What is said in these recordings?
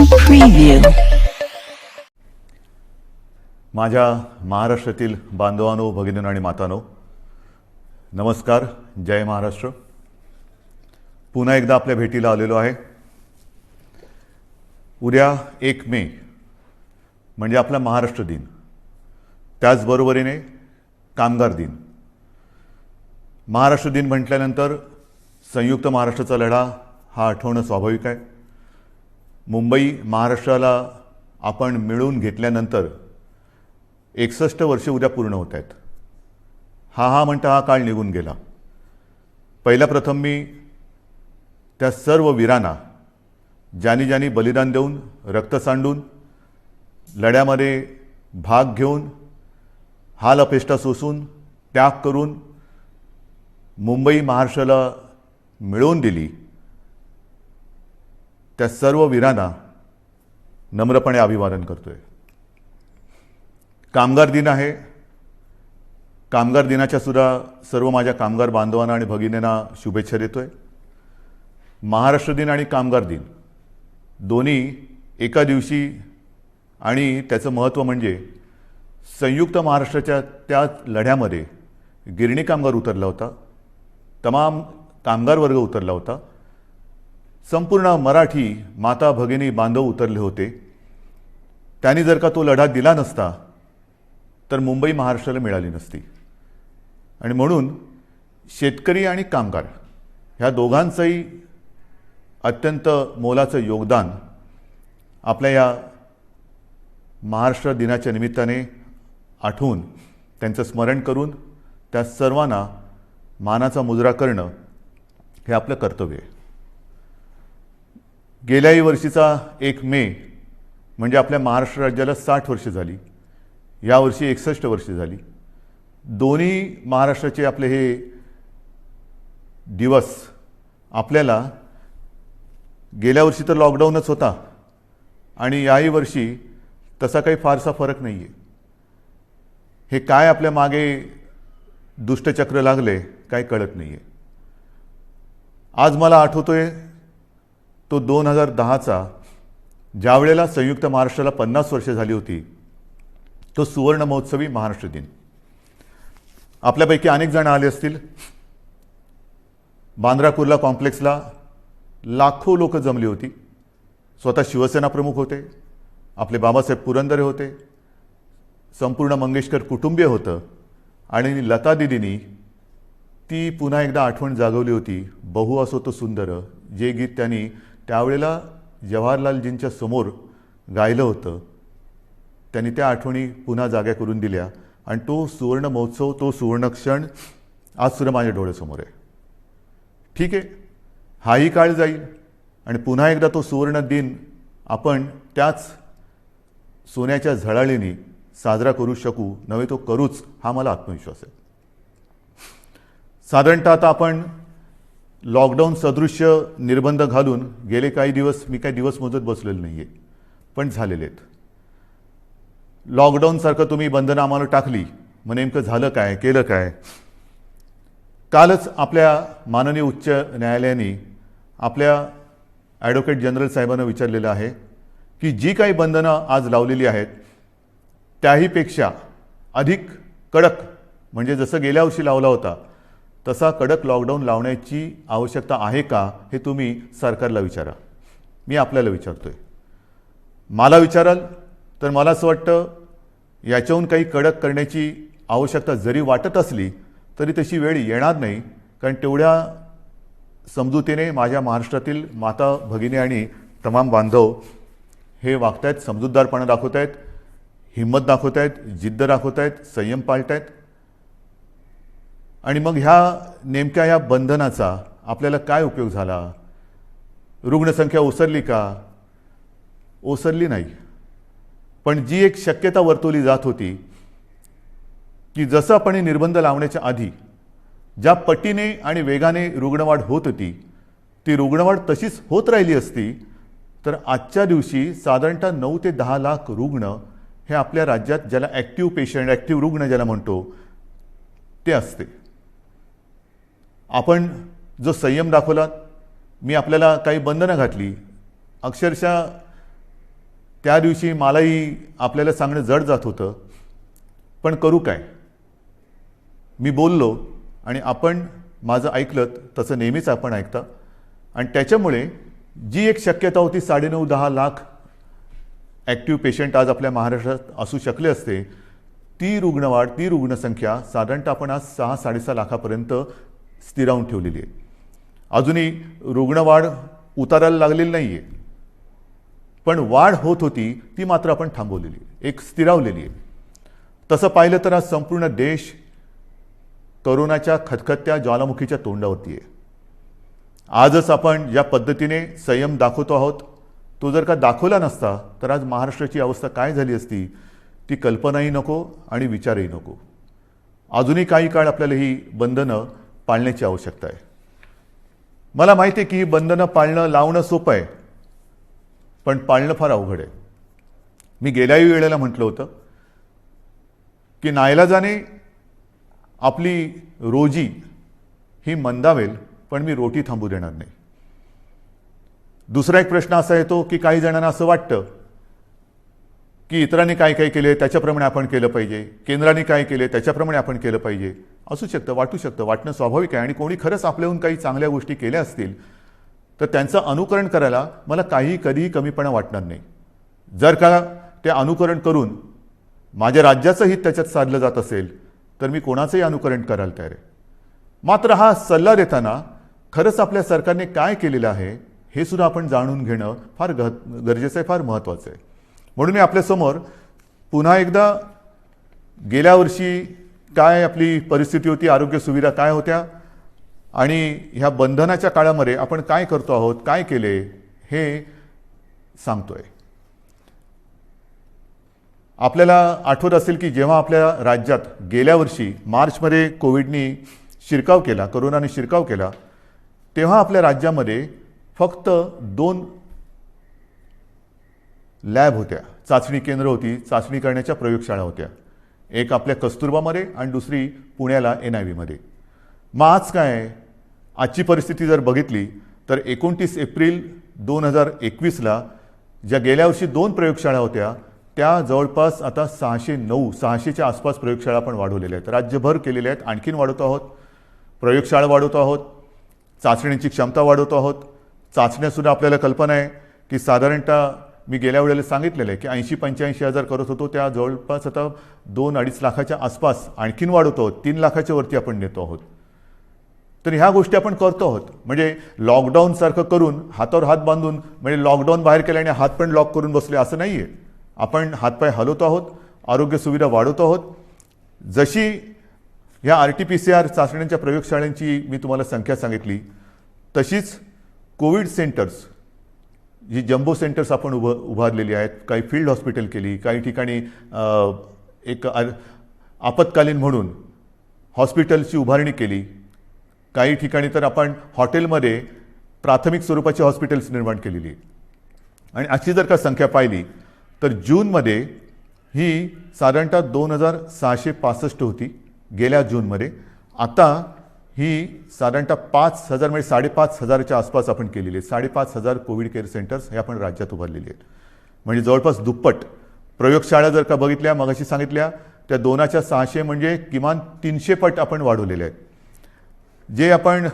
Preview. माझ्या महाराष्ट्रातील बांधवांनो, भगिनींनो आणि मातांनो, नमस्कार. जय महाराष्ट्र. पुन्हा एकदा आपल्या भेटीला आलेलो आहे. उद्या 1 मे म्हणजे आपला महाराष्ट्र दिन, त्याचबरोबरीने कामगार दिन. महाराष्ट्र दिन म्हटल्यानंतर संयुक्त महाराष्ट्राचा लढा हा आठवणं स्वाभाविक आहे. मुंबई महाराष्ट्राला आपण मिळवून घेतल्यानंतर 61 वर्ष उद्या पूर्ण होत आहेत. हा म्हणता हा काळ निघून गेला. पहिल्या प्रथम मी त्या सर्व वीरांना, ज्यांनी बलिदान देऊन, रक्त सांडून, लढ्यामध्ये भाग घेऊन, हाल अपेष्टा सोसून, त्याग करून मुंबई महाराष्ट्राला मिळवून दिली, त्या सर्व वीरांना नम्रपणे अभिवादन करतोय. कामगार दिन आहे. कामगार दिनाच्या सुद्धा सर्व माझ्या कामगार बांधवांना आणि भगिनींना शुभेच्छा देतोय. महाराष्ट्र दिन आणि कामगार दिन दोन्ही एका दिवशी, आणि त्याचं महत्त्व म्हणजे संयुक्त महाराष्ट्राच्या त्या लढ्यामध्ये गिरणी कामगार उतरला होता, तमाम कामगार वर्ग उतरला होता, संपूर्ण मराठी माता भगिनी बांधव उतरले होते. त्यांनी जर का तो लढा दिला नसता तर मुंबई महाराष्ट्राला मिळाली नसती. आणि म्हणून शेतकरी आणि कामगार ह्या दोघांचंही अत्यंत मोलाचं योगदान आपल्या या महाराष्ट्र दिनाच्या निमित्ताने आठवून, त्यांचं स्मरण करून त्या सर्वांना मानाचा मुजरा करणं हे आपलं कर्तव्य आहे. गेल्याही वर्षीचा 1 मे म्हणजे आपल्या महाराष्ट्र राज्याला 60 वर्ष झाली. यावर्षी 61 वर्ष झाली. दोन्ही महाराष्ट्राचे आपले हे दिवस आपल्याला, गेल्या वर्षी तर लॉकडाऊनच होता आणि याही वर्षी तसा काही फारसा फरक नाही आहे. हे काय आपल्या मागे दुष्टचक्र लागले काय कळत नाही आहे. आज मला आठवतोय तो 2010चा, ज्यावेळेला संयुक्त महाराष्ट्राला 50 वर्ष झाली होती, तो सुवर्ण महोत्सवी महाराष्ट्र दिन. आपल्यापैकी अनेक जण आले असतील. बांद्रा कुर्ला कॉम्प्लेक्सला लाखो लोक जमली होती. स्वतः शिवसेना प्रमुख होते, आपले बाबासाहेब पुरंदरे होते, संपूर्ण मंगेशकर कुटुंबीय होतं, आणि लता दिदींनी ती पुन्हा एकदा आठवण जागवली होती. बहु असो तो सुंदर, जे गीत त्यांनी त्यावेळेला जवाहरलालजींच्या समोर गायलं होतं, त्यांनी त्या आठवणी पुन्हा जाग्या करून दिल्या. आणि तो सुवर्ण महोत्सव, तो सुवर्ण क्षण आज सुद्धा माझ्या डोळ्यासमोर आहे. ठीक आहे, हाही काळ जाईल आणि पुन्हा एकदा तो सुवर्ण दिन आपण त्याच सोन्याच्या झळाळीने साजरा करू शकू, नव्हे तो करूच, हा मला आत्मविश्वास आहे. साधारणतः आता आपण लॉकडाऊन सदृश्य निर्बंध घालून गेले काही दिवस, मी काही दिवस मोजत बसलेलो नाही आहे, पण झालेले आहेत. लॉकडाऊनसारखं तुम्ही बंधनं आम्हाला टाकली, मग नेमकं झालं काय, केलं काय? कालच आपल्या माननीय उच्च न्यायालयाने आपल्या ॲडव्होकेट जनरल साहेबांना विचारलेलं आहे की जी काही बंधनं आज लावलेली आहेत त्याहीपेक्षा अधिक कडक, म्हणजे जसं गेल्या वर्षी लावला होता तसा कडक लॉकडाऊन लावण्याची आवश्यकता आहे का, हे तुम्ही सरकारला विचारा. मी आपल्याला विचारतोय. मला विचाराल तर मला असं वाटतं याच्याहून काही कडक करण्याची आवश्यकता जरी वाटत असली तरी तशी वेळ येणार नाही. कारण तेवढ्या समजुतीने माझ्या महाराष्ट्रातील माता भगिनी आणि तमाम बांधव हे वागत आहेत, समजूतदारपणा दाखवत आहेत, हिंमत दाखवत आहेत, जिद्द दाखवत आहेत, संयम पाळत आहेत. आणि मग नेमक्या ह्या बंधनाचा आपल्याला काय उपयोग झाला? रुग्णसंख्या ओसरली का? ओसरली नाही. पण जी एक शक्यता वर्तवली जात होती की जसं आपण निर्बंध लावण्याच्या आधी ज्या पटीने आणि वेगाने रुग्णवाढ होत होती, ती रुग्णवाढ तशीच होत राहिली असती तर आजच्या दिवशी साधारणतः 9 ते 10 लाख रुग्ण हे आपल्या राज्यात, ज्याला ॲक्टिव्ह पेशंट, ॲक्टिव्ह रुग्ण ज्याला म्हणतो, ते असते. आपण जो संयम दाखवला, मी आपल्याला काही बंधनं घातली, अक्षरशः त्या दिवशी मलाही आपल्याला सांगणं जड जात होतं, पण करू काय. मी बोललो आणि आपण माझं ऐकलं तसं नेहमीच आपण ऐकता. आणि त्याच्यामुळे जी एक शक्यता होती 9.5-10 लाख ॲक्टिव्ह पेशंट आज आपल्या महाराष्ट्रात असू शकले असते, ती रुग्णवाढ, ती रुग्णसंख्या साधारणतः आपण आज 6-6.5 लाखापर्यंत स्थिरावून ठेवलेली आहे. अजूनही रुग्णवाढ उतारायला लागलेली नाही आहे, पण वाढ होत होती ती मात्र आपण थांबवलेली आहे, एक स्थिरावलेली आहे. तसं पाहिलं तर आज संपूर्ण देश करोनाच्या खतखत्या ज्वालामुखीच्या तोंडावरती आहे. आजच आपण ज्या पद्धतीने संयम दाखवतो आहोत, तो जर का दाखवला नसता तर आज महाराष्ट्राची अवस्था काय झाली असती ती कल्पनाही नको आणि विचारही नको. अजूनही काही काळ आपल्याला ही बंधनं पाळण्याची आवश्यकता आहे. मला माहिती आहे की ही बंधनं पाळणं, लावणं सोपं आहे, पण पाळणं फार अवघड आहे. मी गेल्याही वेळेला म्हटलं होतं की नाईलाजाने आपली रोजी ही मंदावेल, पण मी रोटी थांबू देणार नाही. दुसरा एक प्रश्न असा येतो की काही जणांना असं वाटतं की इतरांनी काय काय केले त्याच्याप्रमाणे आपण केलं पाहिजे, केंद्राने काय केले त्याच्याप्रमाणे आपण केलं पाहिजे. असू शकतं, वाटू शकतं, वाटणं स्वाभाविक आहे. आणि कोणी खरंच आपल्याहून काही चांगल्या गोष्टी केल्या असतील तर त्यांचं अनुकरण करायला मला कधीही कमीपणा वाटणार नाही. जर का ते अनुकरण करून माझ्या राज्याचं हित त्याच्यात साधलं जात असेल तर मी कोणाचंही अनुकरण करायला तयार आहे. मात्र हा सल्ला देताना खरंच आपल्या सरकारने काय केलेलं आहे हे सुद्धा आपण जाणून घेणं फार गरजेचं आहे, फार महत्त्वाचं आहे. म्हणून मी आपल्यासमोर पुन्हा एकदा गेल्या वर्षी काय आपली परिस्थिती होती, आरोग्य सुविधा काय होत्या आणि ह्या बंधनाच्या काळामध्ये आपण काय करतो आहोत, काय केले हे सांगतोय. आपल्याला आठवत असेल की जेव्हा आपल्या राज्यात गेल्या वर्षी मार्चमध्ये कोविडनी शिरकाव केला, कोरोनाने शिरकाव केला, तेव्हा आपल्या राज्यामध्ये फक्त 2 लॅब होत्या, चाचणी केंद्र होती, चाचणी करण्याच्या प्रयोगशाळा होत्या. एक आपल्या कस्तुरबामध्ये आणि दुसरी पुण्याला NIV मध्ये. मग आज काय आहे, आजची परिस्थिती जर बघितली तर 29 एप्रिल 2021ला ज्या गेल्या वर्षी 2 प्रयोगशाळा होत्या त्या जवळपास आता 600च्या आसपास प्रयोगशाळा आपण वाढवलेल्या आहेत, राज्यभर केलेल्या आहेत. आणखीन वाढवतो आहोत, प्रयोगशाळा वाढवतो आहोत, चाचण्यांची क्षमता वाढवतो आहोत. चाचण्यासुद्धा आपल्याला कल्पना आहे की साधारणतः मी गेल्या वेळेला सांगितलेलं आहे की 80-85 हजार करत होतो, त्या जवळपास आता 2-2.5 लाखाच्या आसपास आणखीन वाढवतो आहोत, 3 लाखाच्या वरती आपण नेतो आहोत. तर ह्या गोष्टी आपण करतो आहोत. म्हणजे लॉकडाऊनसारखं करून हातावर हात बांधून, म्हणजे लॉकडाऊन बाहेर केल्याने हात पण लॉक करून बसले असं नाही आहे. आपण हातपाय हलवतो आहोत, आरोग्य सुविधा वाढवतो आहोत. जशी ह्या RT-PCR चाचण्यांच्या प्रयोगशाळांची मी तुम्हाला संख्या सांगितली, तशीच कोविड सेंटर्स, जी जम्बो सेंटर्स आपण उभारलेली आहेत, काही फील्ड हॉस्पिटल केली, काही ठिकाणी एक आपत्कालीन म्हणून हॉस्पिटलची उभारणी केली, काही ठिकाणी तर आपण हॉटेलमध्ये प्राथमिक स्वरूपाची हॉस्पिटल्स निर्माण केलेली. आणि अशी जर का संख्या पाहिली तर जूनमध्ये ही साधारणतः 2665 होती गेल्या जूनमध्ये. आता ही साधारणतः 5,000 म्हणजे 5,500च्या आसपास आपण केलेली आहे. 5,500 कोविड केअर सेंटर्स हे आपण राज्यात उभारलेली आहेत. म्हणजे जवळपास दुप्पट. प्रयोगशाळा जर का बघितल्या, मगाशी सांगितल्या, त्या 2च्या 600 म्हणजे किमान 300 पट आपण वाढवलेले आहेत. जे आपण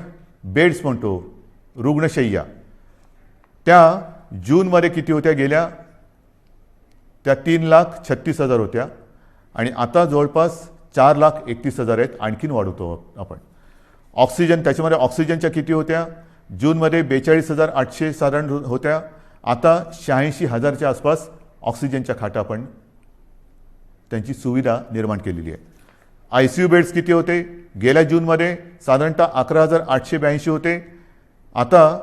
बेड्स म्हणतो, रुग्णशय्या, त्या जूनमध्ये किती होत्या गेल्या, त्या 3,36,000 होत्या आणि आता जवळपास 4,31,000 आहेत. आणखीन वाढवतो आपण. ऑक्सिजन, त्याच्यामध्ये ऑक्सिजनच्या किती होत्या, जूनमध्ये 42,800 साधारण होत्या, आता 86,000च्या आसपास ऑक्सिजनच्या खाटा आपण त्यांची सुविधा निर्माण केलेली आहे. ICU बेड्स किती होते, गेल्या जूनमध्ये साधारणतः 11,882 होते, आता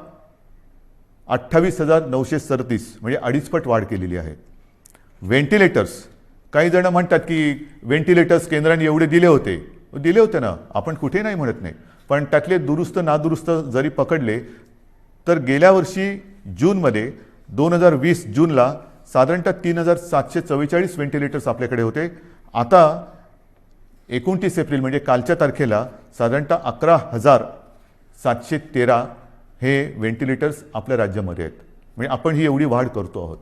28,937 म्हणजे 2.5 पट वाढ केलेली आहे. व्हेंटिलेटर्स, काही जण म्हणतात की व्हेंटिलेटर्स केंद्राने एवढे दिले होते ना, आपण कुठे नाही म्हणत नाही, पण त्यातले दुरुस्त नादुरुस्त जरी पकडले तर गेल्या वर्षी जूनमध्ये 2020 जूनला साधारणतः 3,744 व्हेंटिलेटर्स आपल्याकडे होते. आता 29 एप्रिल म्हणजे कालच्या तारखेला साधारणतः 11,713 हे व्हेंटिलेटर्स आपल्या राज्यामध्ये आहेत. म्हणजे आपण ही एवढी वाढ करतो आहोत.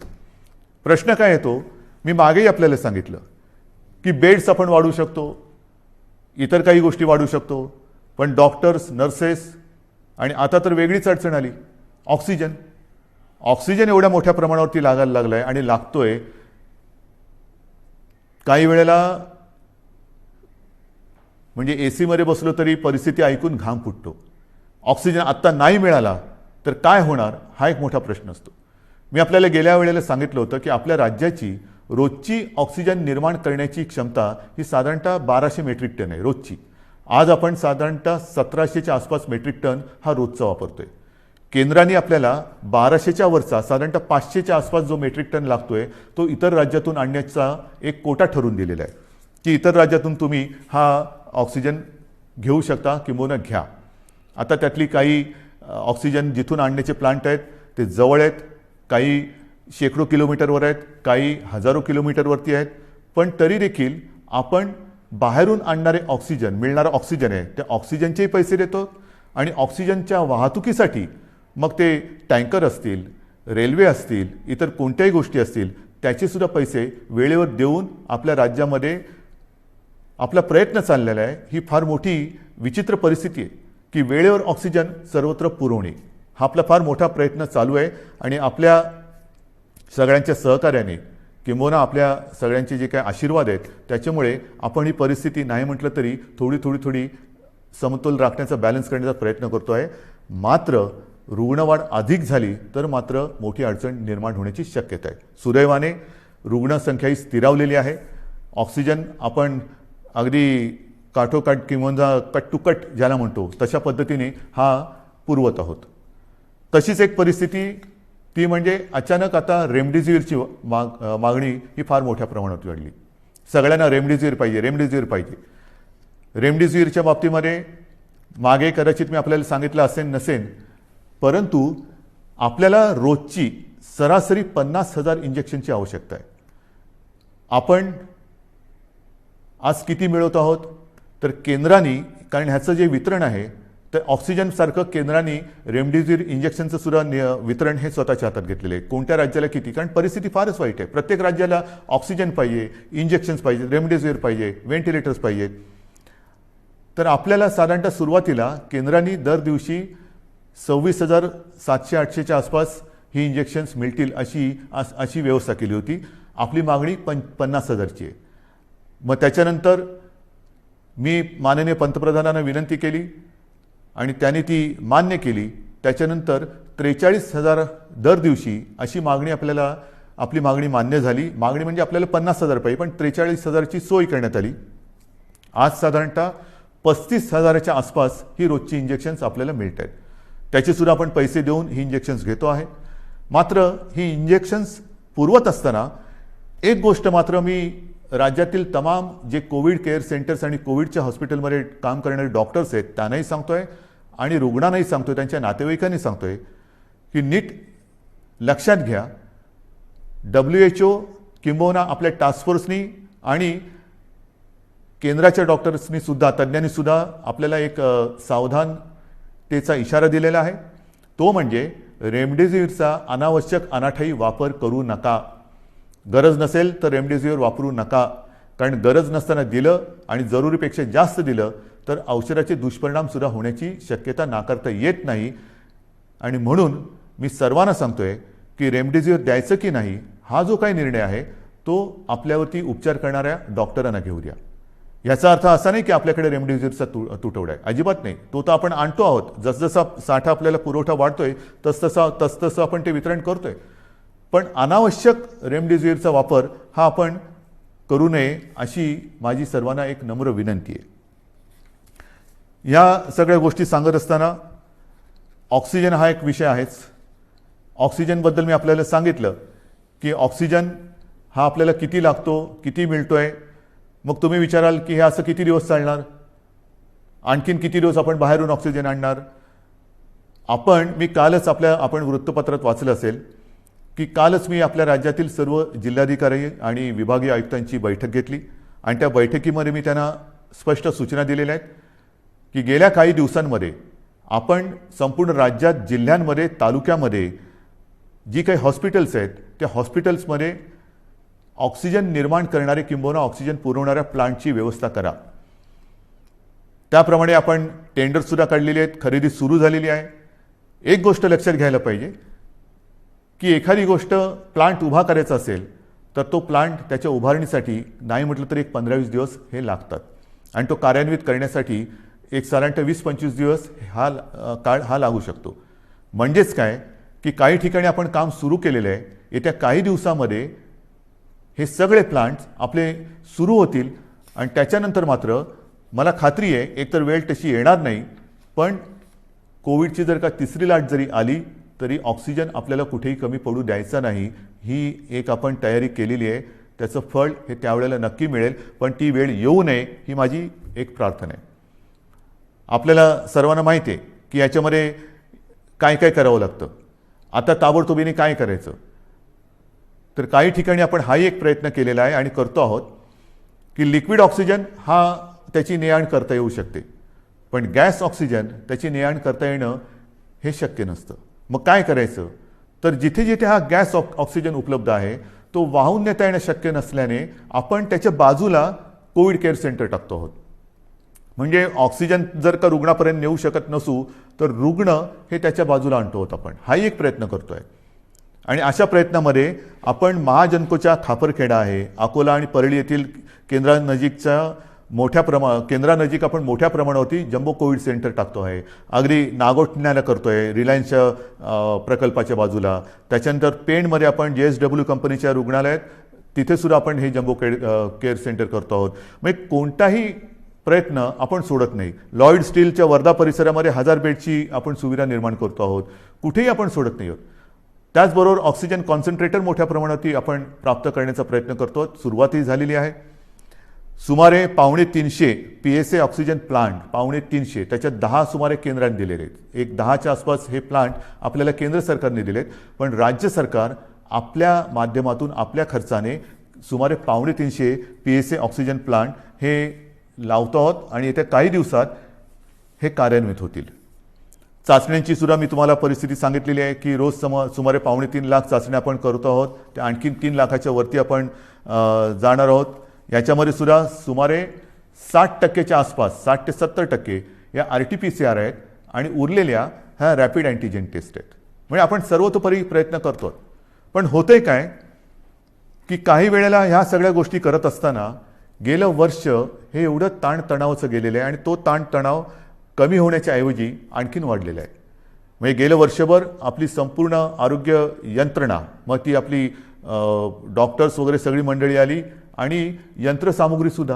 प्रश्न काय येतो, मी मागेही आपल्याला सांगितलं की बेड्स आपण वाढवू शकतो, इतर काही गोष्टी वाढवू शकतो, पण डॉक्टर्स, नर्सेस आणि आता तर वेगळीच अडचण आली, ऑक्सिजन. ऑक्सिजन एवढ्या मोठ्या प्रमाणावरती लागायला लागलाय आणि लागतोय. काही वेळेला म्हणजे AC मध्ये बसलो तरी परिस्थिती ऐकून घाम फुटतो. ऑक्सिजन आत्ता नाही मिळाला तर काय होणार, हा एक मोठा प्रश्न असतो. मी आपल्याला गेल्या वेळेला सांगितलं होतं की आपल्या राज्याची रोजची ऑक्सिजन निर्माण करण्याची क्षमता ही साधारणतः 1200 मेट्रिक टन आहे रोजची. आज आपण साधारणतः 1700च्या आसपास मेट्रिक टन हा रोजचा वापरतोय. केंद्राने आपल्याला 1200च्या वरचा साधारणतः 500च्या आसपास जो मेट्रिक टन लागतोय तो इतर राज्यातून आणण्याचा एक कोटा ठरवून दिलेला आहे की इतर राज्यातून तुम्ही हा ऑक्सिजन घेऊ शकता किंवा घ्या. आता त्यातली काही ऑक्सिजन जिथून आणण्याचे प्लांट आहेत ते जवळ आहेत, काही शेकडो किलोमीटरवर आहेत, काही हजारो किलोमीटरवरती आहेत, पण तरी देखील आपण बाहेरून आणणारे ऑक्सिजन, मिळणारा ऑक्सिजन आहे त्या ऑक्सिजनचेही पैसे देतो आणि ऑक्सिजनच्या वाहतुकीसाठी मग ते टँकर असतील, रेल्वे असतील, इतर कोणत्याही गोष्टी असतील त्याचे सुद्धा पैसे वेळेवर देऊन आपल्या राज्यामध्ये आपला प्रयत्न चाललेला आहे. ही फार मोठी विचित्र परिस्थिती आहे की वेळेवर ऑक्सिजन सर्वत्र पुरवणे हा आपला फार मोठा प्रयत्न चालू आहे आणि आपल्या सगळ्यांच्या सहकार्याने किंबहुना आपल्या सगळ्यांचे जे काही आशीर्वाद आहेत त्याच्यामुळे आपण ही परिस्थिती नाही म्हटलं तरी थोडी समतोल राखण्याचा, बॅलन्स करण्याचा प्रयत्न करतो आहे. मात्र रुग्णवाढ अधिक झाली तर मात्र मोठी अडचण निर्माण होण्याची शक्यता आहे. सुदैवाने रुग्णसंख्या ही स्थिरावलेली आहे. ऑक्सिजन आपण अगदी काठोकाठ किंवा कट टू कट ज्याला म्हणतो तशा पद्धतीने हा पुरवत आहोत. तशीच एक परिस्थिती ती म्हणजे अचानक आता रेमडेसिवीरची मागणी ही फार मोठ्या प्रमाणात वाढली. सगळ्यांना रेमडेसिवीर पाहिजे. रेमडेसिवीरच्या बाबतीमध्ये मागे कदाचित मी आपल्याला सांगितलं असेल नसेल, परंतु आपल्याला रोजची सरासरी 50,000 इंजेक्शनची आवश्यकता आहे. आपण आज किती मिळवत आहोत तर केंद्राने, कारण ह्याचं जे वितरण आहे तर ऑक्सिजनसारखं केंद्राने रेमडेसिवीर इंजेक्शनचं सुद्धा वितरण हे स्वतःच्या हातात घेतलेलं आहे. कोणत्या राज्याला किती, कारण परिस्थिती फारच वाईट आहे. प्रत्येक राज्याला ऑक्सिजन पाहिजे, इंजेक्शन्स पाहिजे, रेमडेसिवीर पाहिजे, व्हेंटिलेटर्स पाहिजेत. तर आपल्याला साधारणतः सुरुवातीला केंद्राने दर दिवशी 26,700-800च्या आसपास ही इंजेक्शन्स मिळतील अशी व्यवस्था केली होती. आपली मागणी 50,000ची आहे. मग त्याच्यानंतर मी माननीय पंतप्रधानांना विनंती केली आणि त्यांनी ती मान्य केली. त्याच्यानंतर 43,000 दर दिवशी अशी मागणी आपली मागणी मान्य झाली. मागणी म्हणजे आपल्याला 50,000 पाहिजे, पण 43,000ची सोय करण्यात आली. आज साधारणतः 35,000च्या आसपास ही रोजची इंजेक्शन्स आपल्याला मिळत आहेत. त्याचे सुद्धा आपण पैसे देऊन ही इंजेक्शन्स घेतो आहे. मात्र ही इंजेक्शन्स पुरवत असताना एक गोष्ट मात्र मी राज्यातील तमाम जे कोविड केअर सेंटर्स आणि कोविडच्या हॉस्पिटलमध्ये काम करणारे डॉक्टर्स आहेत त्यांनाही सांगतोय आणि रुग्णांनाही सांगतोय, त्यांच्या नातेवाईकांनी सांगतोय की नीट लक्षात घ्या, WHO किंबहुना आपल्या टास्क फोर्सनी आणि केंद्राच्या डॉक्टर्सनी सुद्धा, तज्ज्ञांनी सुद्धा आपल्याला एक सावधानतेचा इशारा दिलेला आहे. तो म्हणजे रेमडेसिवीरचा अनावश्यक अनाठायी वापर करू नका. गरज नसेल तर रेमडेसिवीर वापरू नका, कारण गरज नसताना दिलं आणि जरुरीपेक्षा जास्त दिलं तर औषधाचे दुष्परिणाम सुद्धा होण्याची शक्यता नाकारता येत नाही. आणि म्हणून मी सर्वांना सांगतोय की रेमडेसिवीर द्यायचं की नाही हा जो काही निर्णय आहे तो आपल्यावरती उपचार करणाऱ्या डॉक्टरांना घेऊ द्या. याचा अर्थ असा नाही की आपल्याकडे रेमडेसिवीरचा तुटवडा आहे, अजिबात नाही. तो तर आपण आणतो आहोत. जसजसा साठा आपल्याला पुरवठा वाढतोय तसतसं आपण ते वितरण करतोय. पण अनावश्यक रेमडेसिवीरचा वापर हा आपण करू नये अशी माझी सर्वांना एक नम्र विनंती आहे. या सगळ्या गोष्टी सांगत असताना ऑक्सिजन हा एक विषय आहेच. ऑक्सिजनबद्दल मी आपल्याला सांगितलं की ऑक्सिजन हा आपल्याला किती लागतो, किती मिळतोय. मग तुम्ही विचाराल की हे असं किती दिवस चालणार, आणखीन किती दिवस आपण बाहेरून ऑक्सिजन आणणार. मी कालच आपण वृत्तपत्रात वाचलं असेल की कालच मी आपल्या राज्यातील सर्व जिल्हाधिकारी आणि विभागीय आयुक्तांची बैठक घेतली आणि त्या बैठकीमध्ये मी त्यांना स्पष्ट सूचना दिलेल्या आहेत की गेल्या काही दिवसांमध्ये आपण संपूर्ण राज्यात, जिल्ह्यांमध्ये, तालुक्यामध्ये जी काही हॉस्पिटल्स आहेत त्या हॉस्पिटल्समध्ये ऑक्सिजन निर्माण करणारे किंबहुना ऑक्सिजन पुरवणाऱ्या प्लांटची व्यवस्था करा. त्याप्रमाणे आपण टेंडरसुद्धा काढलेली आहेत, खरेदी सुरू झालेली आहे. एक गोष्ट लक्षात घ्यायला पाहिजे की एखादी गोष्ट प्लांट उभा करायचा असेल तर तो प्लांट त्याच्या उभारणीसाठी नाही म्हटलं तर एक 15-20 दिवस हे लागतात आणि तो कार्यान्वित करण्यासाठी एक साधारणतः 20-25 दिवस काळ हा लागू शकतो. म्हणजेच काय की काही ठिकाणी आपण काम सुरू केलेलं आहे, येत्या काही दिवसामध्ये हे सगळे प्लांट्स आपले सुरू होतील आणि त्याच्यानंतर मात्र मला खात्री आहे एकतर वेळ तशी येणार नाही, पण कोविडची जर का तिसरी लाट जरी आली तरी ऑक्सिजन आपल्याला कुठेही कमी पडू द्यायचा नाही. ही एक आपण तयारी केलेली आहे. त्याचं फळ हे त्यावेळेला नक्की मिळेल, पण ती वेळ येऊ नये ही माझी एक प्रार्थना आहे. आपल्याला सर्वांना माहिती आहे की याच्यामध्ये काय काय करावं लागतं. आता ताबडतोबीने काय करायचं, तर काही ठिकाणी आपण हाही एक प्रयत्न केलेला आहे आणि करतो आहोत की लिक्विड ऑक्सिजन हा त्याची ने-आण करता येऊ शकते, पण गॅस ऑक्सिजन त्याची ने-आण करता येणं हे शक्य नसतं. मग काय करायचं, तर जिथे जिथे हा गॅस ऑक्सिजन उपलब्ध आहे तो वाहून नेता येणं शक्य नसल्याने आपण त्याच्या बाजूला कोविड केअर सेंटर टाकतो आहोत. म्हणजे ऑक्सिजन जर का रुग्णापर्यंत नेऊ शकत नसू तर रुग्ण हे त्याच्या बाजूला आणतो आहोत आपण. हाही एक प्रयत्न करतो आहे आणि अशा प्रयत्नामध्ये आपण महाजनकोच्या खापरखेडा आहे, अकोला आणि परळी येथील केंद्रानजीकच्या केंद्रानजीक आपण मोठ्या प्रमाणावरती जम्बो कोविड सेंटर टाकतो आहे. अगदी नागोठण्याला करतो आहे रिलायन्सच्या प्रकल्पाच्या बाजूला. त्याच्यानंतर पेणमध्ये आपण JSW कंपनीच्या रुग्णालयात तिथे सुद्धा आपण हे जम्बो केअर सेंटर करतो आहोत. म्हणजे कोणताही प्रयत्न आपण सोडत नाही. लॉयड स्टीलच्या वर्धा परिसरामध्ये 1000 बेडची आपण सुविधा निर्माण करतो आहोत. कुठेही आपण सोडत नाही आहोत. त्याचबरोबर ऑक्सिजन कॉन्सन्ट्रेटर मोठ्या प्रमाणात आपण प्राप्त करण्याचा प्रयत्न करतो. सुरुवातही झालेली आहे. सुमारे 250 PSA ऑक्सिजन प्लांट 250 त्याच्यात 10 सुमारे केंद्राने दिलेले आहेत. एक 10च्या आसपास हे प्लांट आपल्याला केंद्र सरकारने दिलेत, पण राज्य सरकार आपल्या माध्यमातून आपल्या खर्चाने सुमारे 250 PSA ऑक्सिजन प्लांट हे लावतो आहोत आणि येत्या काही दिवसात हे कार्यान्वित होतील. चाचण्यांची सुद्धा मी तुम्हाला परिस्थिती सांगितलेली आहे की रोज सुमारे 2.5 लाख चाचण्या आपण करतो आहोत. त्या आणखीन 3 लाखाच्या वरती आपण जाणार आहोत. याच्यामध्ये सुद्धा सुमारे 60% आसपास 60 ते 70% या RT-PCR आहेत आणि उरलेल्या ह्या रॅपिड अँटीजेन टेस्ट आहेत. म्हणजे आपण सर्वतोपरी प्रयत्न करतो. पण होतंय काय की काही वेळेला ह्या सगळ्या गोष्टी करत असताना गेलं वर्ष हे एवढं ताणतणावाचं गेलेलं आहे आणि तो ताणतणाव कमी होण्याच्या ऐवजी आणखीन वाढलेला आहे. म्हणजे गेलं वर्षभर आपली संपूर्ण आरोग्य यंत्रणा, मग ती आपली डॉक्टर्स वगैरे सगळी मंडळी आली आणि यंत्रसामुग्रीसुद्धा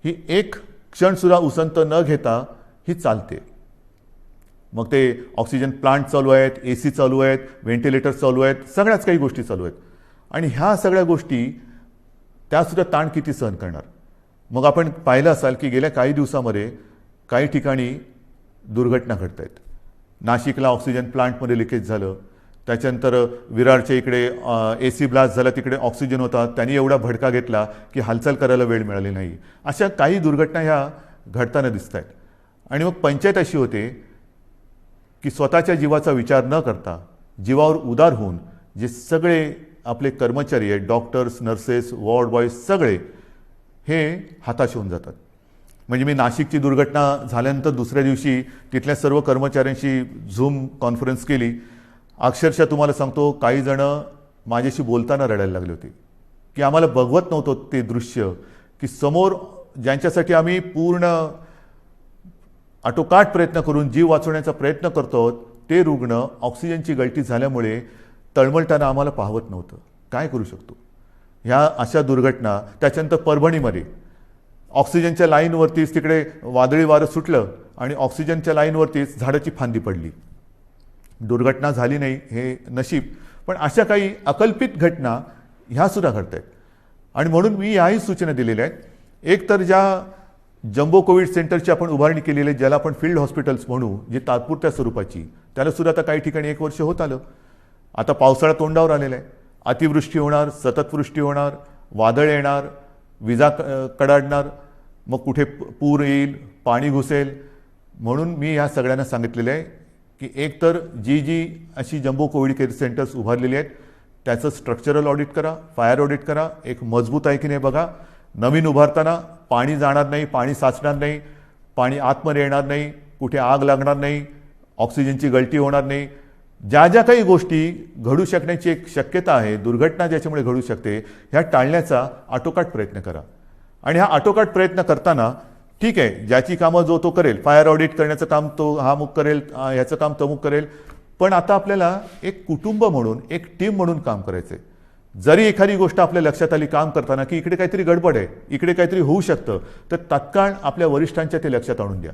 ही एक क्षणसुद्धा उसंत न घेता ही चालते. मग ते ऑक्सिजन प्लांट चालू आहेत, AC चालू आहेत, व्हेंटिलेटर्स चालू आहेत, सगळ्याच काही गोष्टी चालू आहेत आणि ह्या सगळ्या गोष्टी त्यासुद्धा ताण किती सहन करणार. मग आपण पाहिलं असाल की गेल्या काही दिवसामध्ये काही ठिकाणी दुर्घटना घडत आहेत. नाशिकला ऑक्सिजन प्लांटमध्ये लिकेज झालं, त्याच्यानंतर विरारच्या इकडे AC ब्लास्ट झाला, तिकडे ऑक्सिजन होता, त्यांनी एवढा भडका घेतला की हालचाल करायला वेळ मिळाली नाही. अशा काही दुर्घटना ह्या घडताना दिसत आहेत आणि मग पंचायत अशी होते की स्वतःच्या जीवाचा विचार न करता जीवावर उदार होऊन जे सगळे आपले कर्मचारी आहेत, डॉक्टर्स, नर्सेस, वॉर्ड बॉयज सगळे हे हताश होऊन जातात. म्हणजे मी नाशिकची दुर्घटना झाल्यानंतर दुसऱ्या दिवशी तिथल्या सर्व कर्मचाऱ्यांशी झूम कॉन्फरन्स केली. अक्षरशः तुम्हाला सांगतो काही जण माझ्याशी बोलताना रडायला लागले होते की आम्हाला बघवत नव्हतं ते दृश्य की समोर ज्यांच्यासाठी आम्ही पूर्ण आटोकाट प्रयत्न करून जीव वाचवण्याचा प्रयत्न करतो ते रुग्ण ऑक्सिजनची गळती झाल्यामुळे तळमळताना आम्हाला पाहवत नव्हतं. काय करू शकतो. ह्या अशा दुर्घटना. त्याच्यानंतर परभणीमध्ये ऑक्सिजनच्या लाईनवरतीच तिकडे वादळी वारं सुटलं आणि ऑक्सिजनच्या लाईनवरतीच झाडाची फांदी पडली. दुर्घटना झाली नाही हे नशीब, पण अशा काही अकल्पित घटना ह्यासुद्धा घडत आहेत आणि म्हणून मी याही सूचना दिलेल्या आहेत. एक तर ज्या जम्बो कोविड सेंटरची आपण उभारणी केलेली आहे, ज्याला आपण फील्ड हॉस्पिटल्स म्हणू, जी तात्पुरत्या स्वरूपाची, त्यालासुद्धा आता काही ठिकाणी 1 वर्ष होत आलं. आता पावसाळा तोंडावर आलेला आहे. अतिवृष्टी होणार, सततवृष्टी होणार, वादळ येणार, विजा कडाडणार, मग कुठे पूर येईल, पाणी घुसेल. म्हणून मी ह्या सगळ्यांना सांगितलेलं आहे की एक तर जी अशी जम्बो कोविड केअर सेंटर्स उभारलेली आहेत त्याचं स्ट्रक्चरल ऑडिट करा, फायर ऑडिट करा, एक मजबूत आहे की नाही बघा. नवीन उभारताना पाणी जाणार नाही, पाणी साचणार नाही, पाणी आतमध्ये येणार नाही, कुठे आग लागणार नाही, ऑक्सिजनची गळती होणार नाही. ज्या ज्या काही गोष्टी घडू शकण्याची एक शक्यता आहे, दुर्घटना ज्याच्यामुळे घडू शकते, ह्या टाळण्याचा आटोकाट प्रयत्न करा. आणि हा आटोकाट प्रयत्न करताना ठीक आहे, ज्याची कामं जो तो करेल, फायर ऑडिट करण्याचं काम तो हा मुक करेल, ह्याचं काम तो मुक करेल, पण आता आपल्याला एक कुटुंब म्हणून, एक टीम म्हणून काम करायचं आहे. जरी एखादी गोष्ट आपल्या लक्षात आली काम करताना की इकडे काहीतरी गडबड आहे, इकडे काहीतरी होऊ शकतं, तर तात्काळ आपल्या वरिष्ठांच्या ते लक्षात आणून द्या.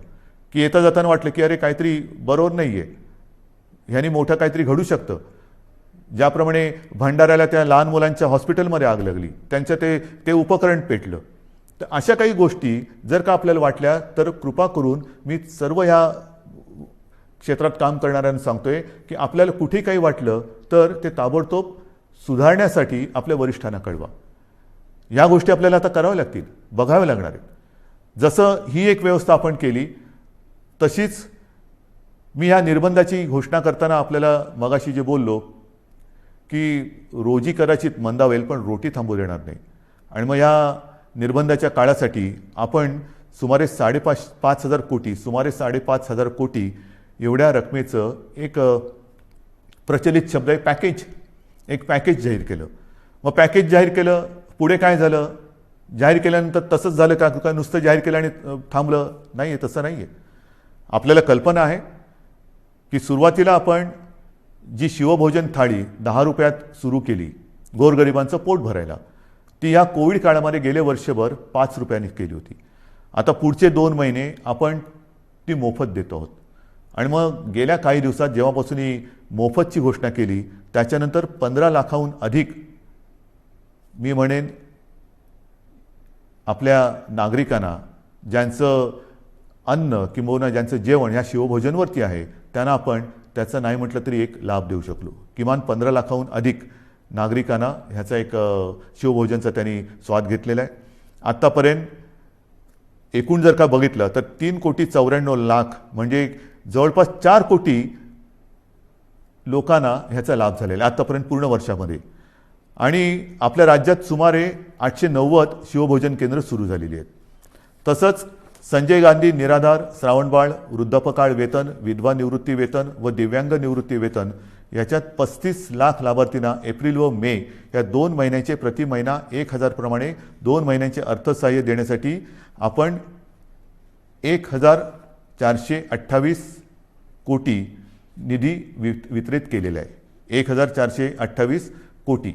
की येता जाताना वाटलं की अरे काहीतरी बरोबर नाही आहे, ह्यानी मोठं काहीतरी घडू शकतं. ज्याप्रमाणे भंडाऱ्याला त्या लहान मुलांच्या हॉस्पिटलमध्ये आग लागली, त्यांचं ते उपकरण पेटलं. तर अशा काही गोष्टी जर का आपल्याला वाटल्या तर कृपा करून मी सर्व ह्या क्षेत्रात काम करणाऱ्यांना सांगतोय की आपल्याला कुठे काही वाटलं तर ते ताबडतोब सुधारण्यासाठी आपल्या वरिष्ठांना कळवा. या गोष्टी आपल्याला आता कराव्या लागतील, बघाव्या लागणार आहेत. जसं ही एक व्यवस्था आपण केली तशीच मी ह्या निर्बंधाची घोषणा करताना आपल्याला मगाशी जे बोललो की रोजी कदाचित मंदावेल पण रोटी थांबू देणार नाही. आणि मग या निर्बंधाच्या काळासाठी आपण सुमारे 5,500 कोटी, सुमारे 5,500 कोटी एवढ्या रकमेचं एक प्रचलित शब्द आहे पॅकेज, एक पॅकेज जाहीर केलं. मग पॅकेज जाहीर केलं, पुढे काय झालं? जाहीर केल्यानंतर तसंच झालं का नुसतं जाहीर केलं आणि थांबलं? नाही आहे, तसं नाही आहे. आपल्याला कल्पना आहे की सुरुवातीला आपण जी शिवभोजन थाळी 10 रुपयात सुरू केली गोरगरिबांचं पोट भरायला, ती या कोविड काळामध्ये गेले वर्षभर 5 रुपयांनी केली होती. आता पुढचे 2 महिने आपण ती मोफत देतो आहोत. आणि मग गेल्या काही दिवसात जेव्हापासून ही मोफतची घोषणा केली त्याच्यानंतर 15 लाखाहून अधिक मी म्हणेन आपल्या नागरिकांना ज्यांचं अन्न किंवा ज्यांचं जेवण ह्या शिवभोजनवरती आहे त्यांना आपण त्याचा नाही म्हटलं तरी एक लाभ देऊ शकलो. किमान 15 लाखाहून अधिक नागरिकांना ह्याचा एक शिवभोजनचा त्यांनी स्वाद घेतलेला आहे. आत्तापर्यंत एकूण जर का बघितलं तर 3,94,00,000 म्हणजे जवळपास 4 कोटी लोकांना ह्याचा लाभ झालेला आहे आत्तापर्यंत पूर्ण वर्षामध्ये. आणि आपल्या राज्यात सुमारे 890 शिवभोजन केंद्र सुरू झालेली आहेत. तसंच संजय गांधी निराधार, श्रावणबाळ, वृद्धापकाळ वेतन, विधवा निवृत्ती वेतन व दिव्यांग निवृत्ती वेतन याच्यात 35 लाख लाभार्थींना एप्रिल व मे या 2 महिन्यांचे प्रति महिना 1,000 प्रमाणे 2 महिन्यांचे अर्थसहाय्य देण्यासाठी आपण 1,428 कोटी निधी वितरित केलेला आहे. 1,428 कोटी.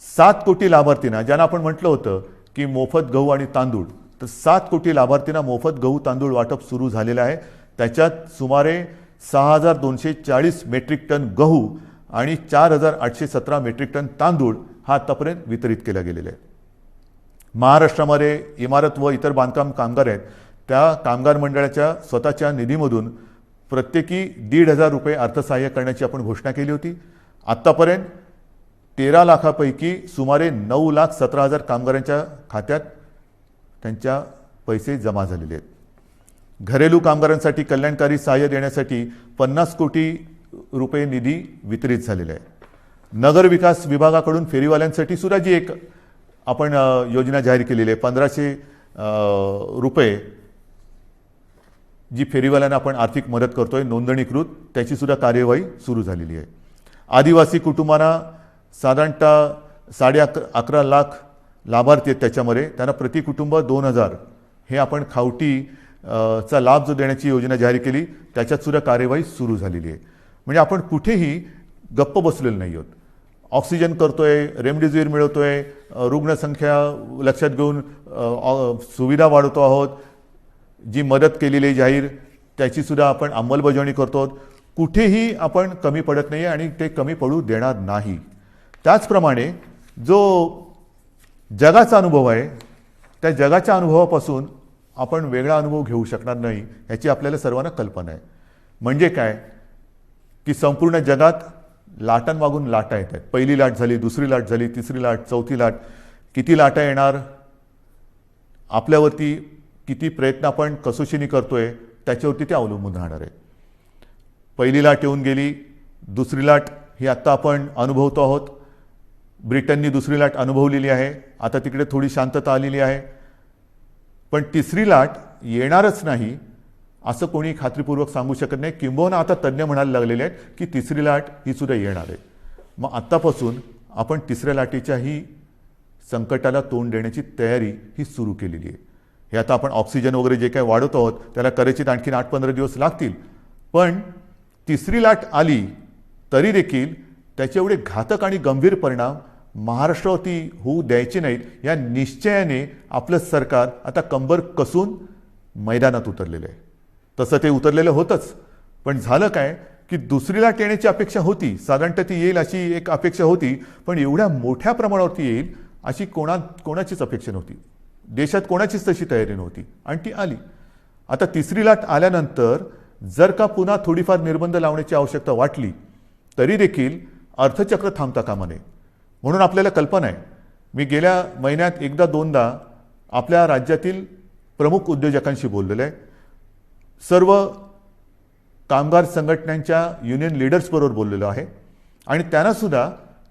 7 कोटी लाभार्थींना ज्यांना आपण म्हटलं होतं की मोफत गहू आणि तांदूळ, तर 7 कोटी लाभार्थींना मोफत गहू तांदूळ वाटप सुरू झालेलं आहे. त्याच्यात सुमारे 6,240 मेट्रिक टन गहू आणि 4,817 मेट्रिक टन तांदूळ हा आतापर्यंत वितरित केला गेलेला आहे. महाराष्ट्रामध्ये इमारत व इतर बांधकाम कामगार आहेत, त्या कामगार मंडळाच्या स्वतःच्या निधीमधून प्रत्येकी 1,500 रुपये अर्थसहाय्य करण्याची आपण घोषणा केली होती. आत्तापर्यंत 13 लाखापैकी सुमारे 9,17,000 कामगारांच्या खात्यात त्यांच्या पैसे जमा झालेले आहेत. घरेलू कामगारांसाठी कल्याणकारी सहाय्य देण्यासाठी 50 कोटी रुपये निधी वितरित झालेला आहे. नगर विकास विभागाकडून फेरीवाल्यांसाठी सुद्धा जी एक आपण योजना जाहीर केलेली आहे, 1,500 रुपये जी फेरीवाल्यांना आपण आर्थिक मदत करतोय नोंदणीकृत, त्याची सुद्धा कार्यवाही सुरू झालेली आहे. आदिवासी कुटुंबांना साधारणतः 11.5 लाख लाभार्थी आहेत. त्याच्यामध्ये त्यांना प्रति कुटुंब 2,000 हे आपण खावटी चा लाभ जो देण्याची योजना जाहीर केली त्याच्यात सुद्धा कार्यवाही सुरू झालेली आहे. म्हणजे आपण कुठेही गप्प बसलेलो नाही आहोत. ऑक्सिजन करतोय, रेमडेसिवीर मिळवतोय, रुग्णसंख्या लक्षात घेऊन सुविधा वाढवतो आहोत, जी मदत केलेली आहे जाहीर त्याची सुद्धा आपण अंमलबजावणी करतो. कुठेही आपण कमी पडत नाही आणि ते कमी पडू देणार नाही. त्याचप्रमाणे जो जगाचा अनुभव आहे त्या जगाच्या अनुभवापासून आपण वेगळा अनुभव घेऊ शकणार नाही याची आपल्याला सर्वांना कल्पना आहे. म्हणजे काय की संपूर्ण जगात लाटांमागून लाटा येत आहेत. पहिली लाट झाली, दुसरी लाट झाली, तिसरी लाट, चौथी लाट. किती लाटा येणार, आपल्यावरती किती प्रयत्न आपण कसोशीने करतोय त्याच्यावरती ते अवलंबून राहणार आहे. पहिली लाट येऊन गेली, दुसरी लाट ही आत्ता आपण अनुभवतो आहोत. ब्रिटननी दुसरी लाट अनुभवलेली आहे, आता तिकडे थोडी शांतता आलेली आहे. पण तिसरी लाट येणारच नाही असं कोणी खात्रीपूर्वक सांगू शकत नाही. किंबहुना आता तज्ज्ञ म्हणायला लागलेले आहेत की तिसरी लाट ही सुद्धा येणार आहे. मग आत्तापासून आपण तिसऱ्या लाटेच्याही संकटाला तोंड देण्याची तयारी ही सुरू केलेली आहे. हे आता आपण ऑक्सिजन वगैरे जे काही वाढवत आहोत त्याला कदाचित आणखीन 8-15 दिवस लागतील. पण तिसरी लाट आली तरी देखील त्याचे एवढे घातक आणि गंभीर परिणाम महाराष्ट्रावरती होऊ द्यायचे नाहीत या निश्चयाने आपलं सरकार आता कंबर कसून मैदानात उतरलेलं आहे. तसं ते उतरलेलं होतंच. पण झालं काय की दुसरी लाट येण्याची अपेक्षा होती, साधारणतः ती येईल अशी एक अपेक्षा होती. पण एवढ्या मोठ्या प्रमाणावरती येईल अशी कोणाचीच अपेक्षा नव्हती. देशात कोणाचीच तशी तयारी नव्हती आणि ती आली. आता तिसरी लाट आल्यानंतर जर का पुन्हा थोडीफार निर्बंध लावण्याची आवश्यकता वाटली तरी देखील अर्थचक्र थांबता कामा नये. म्हणून आपल्याला कल्पना आहे, मी गेल्या महिन्यात एकदा दोनदा आपल्या राज्यातील प्रमुख उद्योजकांशी बोललेलो आहे. सर्व कामगार संघटनांच्या युनियन लीडर्सबरोबर बोललेलो आहे आणि त्यांनासुद्धा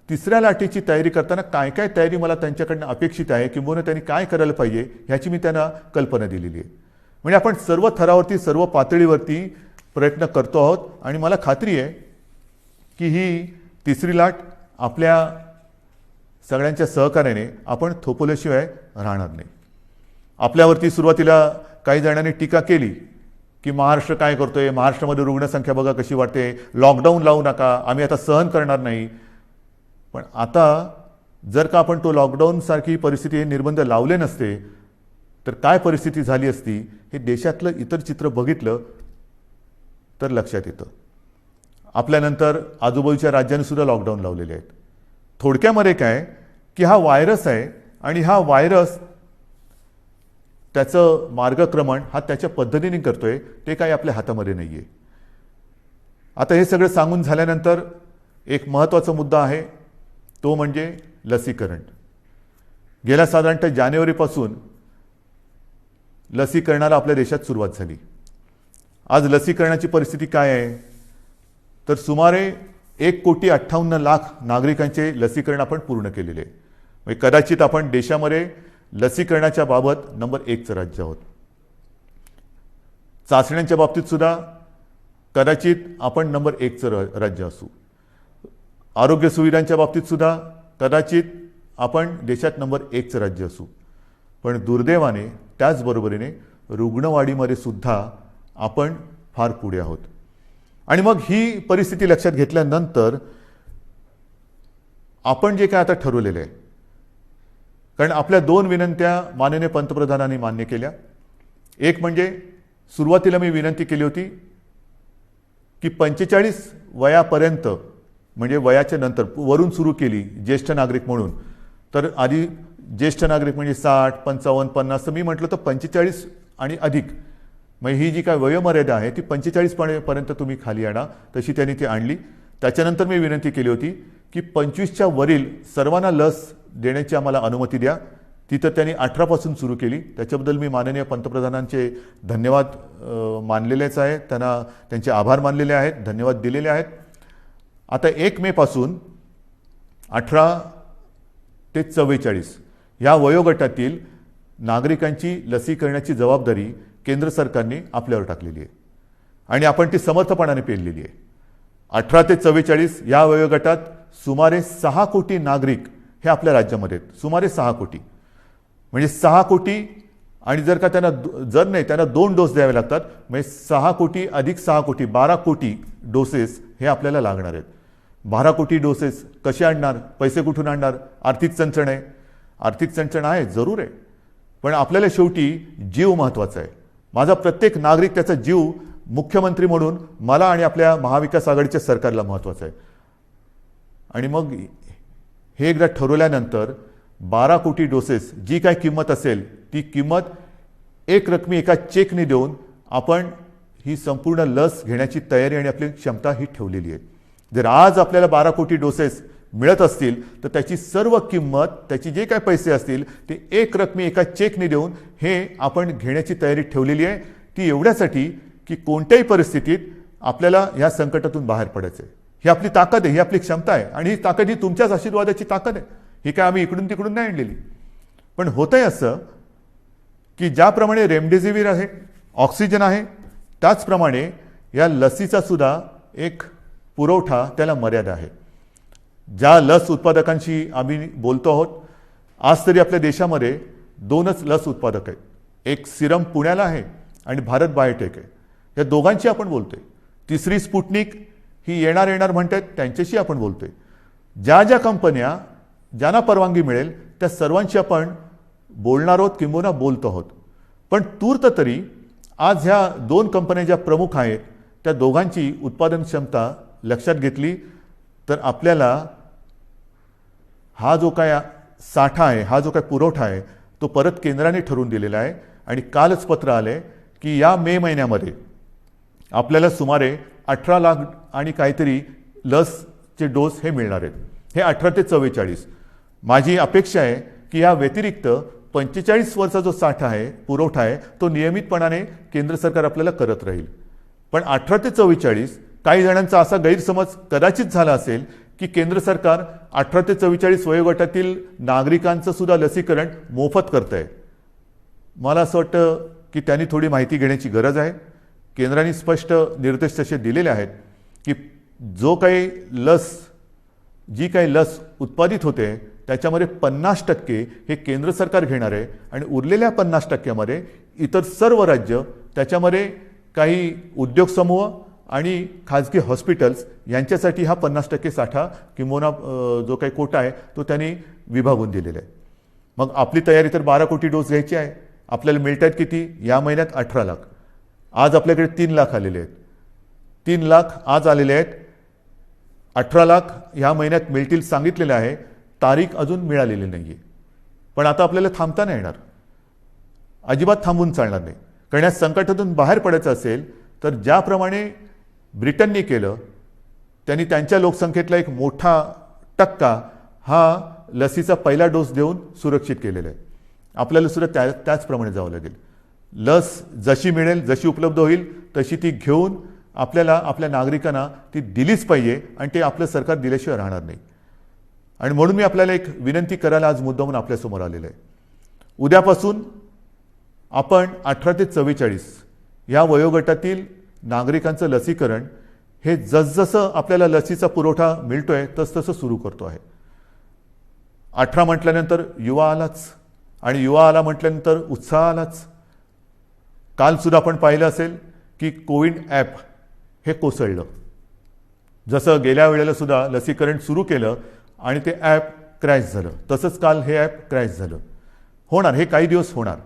तिसऱ्या लाटेची तयारी करताना काय काय तयारी मला त्यांच्याकडनं अपेक्षित आहे किंवा त्यांनी काय करायला पाहिजे ह्याची मी त्यांना कल्पना दिलेली आहे. म्हणजे आपण सर्व थरावरती सर्व पातळीवरती प्रयत्न करतो आहोत आणि मला खात्री आहे की ही तिसरी लाट आपल्या सगळ्यांच्या सहकार्याने आपण थोपवल्याशिवाय राहणार नाही. आपल्यावरती सुरुवातीला काही जणांनी टीका केली की महाराष्ट्र काय करतोय, महाराष्ट्रामध्ये रुग्णसंख्या बघा कशी वाढते, लॉकडाऊन लावू नका, आम्ही आता सहन करणार नाही. पण आता जर का आपण तो लॉकडाऊनसारखी परिस्थिती निर्बंध लावले नसते तर काय परिस्थिती झाली असती हे देशातलं इतर चित्र बघितलं तर लक्षात येतं. आपल्यानंतर आजूबाजूच्या राज्यांनी सुद्धा लॉकडाऊन लावलेले आहेत. थोडक्यामध्ये काय की हा व्हायरस आहे आणि हा व्हायरस त्याचं मार्गक्रमण हा त्याच्या पद्धतीने करतोय, ते काही आपल्या हातामध्ये नाही आहे. आता हे सगळं सांगून झाल्यानंतर एक महत्त्वाचा मुद्दा आहे, तो म्हणजे लसीकरण. गेल्या साधारणतः जानेवारीपासून लसीकरणाला आपल्या देशात सुरुवात झाली. आज लसीकरणाची परिस्थिती काय आहे तर सुमारे 1,58,00,000 नागरिकांचे लसीकरण आपण पूर्ण केलेले आहे. म्हणजे कदाचित आपण देशामध्ये लसीकरणाच्या बाबत नंबर 1चं राज्य आहोत. चाचण्यांच्या बाबतीत सुद्धा कदाचित आपण नंबर 1चं राज्य असू. आरोग्य सुविधांच्या बाबतीत सुद्धा कदाचित आपण देशात नंबर 1चं राज्य असू. पण दुर्दैवाने त्याचबरोबरीने रुग्णवाढीमध्ये सुद्धा आपण फार पुढे आहोत. आणि मग ही परिस्थिती लक्षात घेतल्यानंतर आपण जे काय आता ठरवलेलं आहे, कारण आपल्या 2 विनंत्या माननीय पंतप्रधानांनी मान्य केल्या. एक म्हणजे सुरुवातीला मी विनंती केली होती की 45 वयापर्यंत म्हणजे वयाच्या नंतर वरून सुरू केली ज्येष्ठ नागरिक म्हणून. तर आधी ज्येष्ठ नागरिक म्हणजे 60, 55, 50, तर मी म्हटलं तर 45 आणि अधिक, म्हणजे ही जी काय वयोमर्यादा आहे ती 45 पर्यंत तुम्ही खाली आणा. तशी त्यांनी ती आणली. त्याच्यानंतर मी विनंती केली होती की 25च्या वरील सर्वांना लस देण्याची आम्हाला अनुमती द्या. ती तर त्यांनी 18 पासून सुरू केली. त्याच्याबद्दल मी माननीय पंतप्रधानांचे धन्यवाद मानलेलेच आहे, त्यांना त्यांचे आभार मानलेले आहेत, धन्यवाद दिलेले आहेत. आता 1 मे पासून 18 ते 44 या वयोगटातील नागरिकांची लसीकरणाची जबाबदारी केंद्र सरकारने आपल्यावर टाकलेली आहे आणि आपण ती समर्थपणाने पेललेली आहे. 18 ते 44 या वयोगटात सुमारे 6 कोटी नागरिक हे आपल्या राज्यामध्ये आहेत. सुमारे 6 कोटी म्हणजे 6 कोटी आणि जर का त्यांना त्यांना 2 डोस द्यावे लागतात, म्हणजे 6 कोटी अधिक 6 कोटी 12 कोटी डोसेस हे आपल्याला लागणार आहेत. 12 कोटी डोसेस कसे आणणार, पैसे कुठून आणणार? आर्थिक चणचण आहे. आर्थिक चणचण आहे, जरूर आहे. पण आपल्याला शेवटी जीव महत्त्वाचा आहे. माझा प्रत्येक नागरिक त्याचा जीव मुख्यमंत्री म्हणून मला आणि आपल्या महाविकास आघाडीच्या सरकारला महत्त्वाचा आहे. आणि मग हे एकदा ठरवल्यानंतर 12 कोटी डोसेस जी काय किंमत असेल ती किंमत एक रकमी एका चेकने देऊन आपण ही संपूर्ण लस घेण्याची तयारी आणि आपली क्षमता ही ठेवलेली आहे. जर आज आपल्याला 12 कोटी डोसेस मिळत असतील तर त्याची सर्व किंमत, त्याची जे काय पैसे असतील ते एक रकमी एका चेकने देऊन हे आपण घेण्याची तयारी ठेवलेली आहे. ती एवढ्यासाठी की कोणत्याही परिस्थितीत आपल्याला या संकटातून बाहेर पडायचं आहे. ही आपली ताकद आहे, ही आपली क्षमता आहे आणि ही ताकद ही तुमच्याच आशीर्वादाची ताकद आहे. ही काय आम्ही इकडून तिकडून नाही आणलेली. पण होतंय असं की ज्याप्रमाणे रेमडेसिवीर आहे, ऑक्सिजन आहे, त्याचप्रमाणे या लसीचा सुद्धा एक पुरवठा त्याला मर्यादा आहे. ज्या लस उत्पादकांशी आम्ही बोलतो आहोत, आज तरी आपल्या देशामध्ये 2च लस उत्पादक आहेत. एक सिरम पुण्याला आहे आणि भारत बायोटेक आहे. या दोघांशी आपण बोलतोय. तिसरी स्पुटनिक ही येणार म्हणतात, त्यांच्याशी आपण बोलतोय. ज्या कंपन्या ज्यांना परवानगी मिळेल त्या सर्वांशी आपण बोलणार आहोत किंबहुना बोलतो आहोत. पण तूर्त तरी आज ह्या 2 कंपन्या ज्या प्रमुख आहेत त्या दोघांची उत्पादन क्षमता लक्षात घेतली तर आपल्याला हा जो काय साठा आहे, हा जो काय पुरवठा आहे तो परत केंद्राने ठरवून दिलेला आहे. आणि कालच पत्र आले की या मे महिन्यामध्ये आपल्याला सुमारे 18 लाख आणि काहीतरी लसचे डोस हे मिळणार आहेत. हे 18 ते 44. माझी अपेक्षा आहे की या व्यतिरिक्त 45 वर्षाचा जो साठा आहे, पुरवठा आहे, तो नियमितपणाने केंद्र सरकार आपल्याला करत राहील. पण 18 ते 44 काही जणांचा असा गैरसमज कदाचित झाला असेल की केंद्र सरकार 18 ते 44 वयोगटातील नागरिकांचं सुद्धा लसीकरण मोफत करत आहे. मला असं वाटतं की त्यांनी थोडी माहिती घेण्याची गरज आहे. केंद्राने स्पष्ट निर्देश तसे दिलेले आहेत की जी काही लस उत्पादित होते त्याच्यामध्ये 50% हे केंद्र सरकार घेणार आहे आणि उरलेल्या 50%मध्ये इतर सर्व राज्य, त्याच्यामध्ये काही उद्योग समूह आणि खाजगी हॉस्पिटल्स यांच्यासाठी हा 50% साठा किंवा जो काही कोटा आहे तो त्यांनी विभागून दिलेला आहे. मग आपली तयारी तर 12 कोटी डोस घ्यायची आहे. आपल्याला मिळत आहेत किती? या महिन्यात 18 लाख. आज आपल्याकडे 3 लाख आलेले आहेत. 3 लाख आज आलेले आहेत. 18 लाख ह्या महिन्यात मिळतील सांगितलेलं आहे. तारीख अजून मिळालेली नाही आहे. पण आता आपल्याला थांबता नाही येणार, अजिबात थांबून चालणार नाही. कारण या संकटातून बाहेर पडायचं असेल तर ज्याप्रमाणे ब्रिटनने केलं, त्यांनी त्यांच्या लोकसंख्येतला एक मोठा टक्का हा लसीचा पहिला डोस देऊन सुरक्षित केलेला आहे. आपल्याला सुद्धा त्याचप्रमाणे जावं लागेल. लस जशी मिळेल, जशी उपलब्ध होईल तशी ती घेऊन आपल्याला आपल्या नागरिकांना ती दिलीच पाहिजे आणि ते आपलं सरकार दिल्याशिवाय राहणार नाही. आणि म्हणून मी आपल्याला एक विनंती करायला आज मुद्दामून आपल्यासमोर आलेलं आहे. उद्यापासून आपण 18 ते 44 या वयोगटातील नागरिकांचं लसीकरण हे जसजसं आपल्याला लसीचा पुरवठा मिळतोय तसतसं सुरू करतो आहे. 18 म्हटल्यानंतर युवा आलाच आणि युवा आला म्हटल्यानंतर उत्साह आलाच. काल सुद्धा आपण पाहिलं असेल की कोविन ॲप हे कोसळलं. जसं गेल्या वेळेला सुद्धा लसीकरण सुरू केलं आणि ते ॲप क्रॅश झालं, तसंच काल हे ॲप क्रॅश झालं. होणार, हे काही दिवस होणार.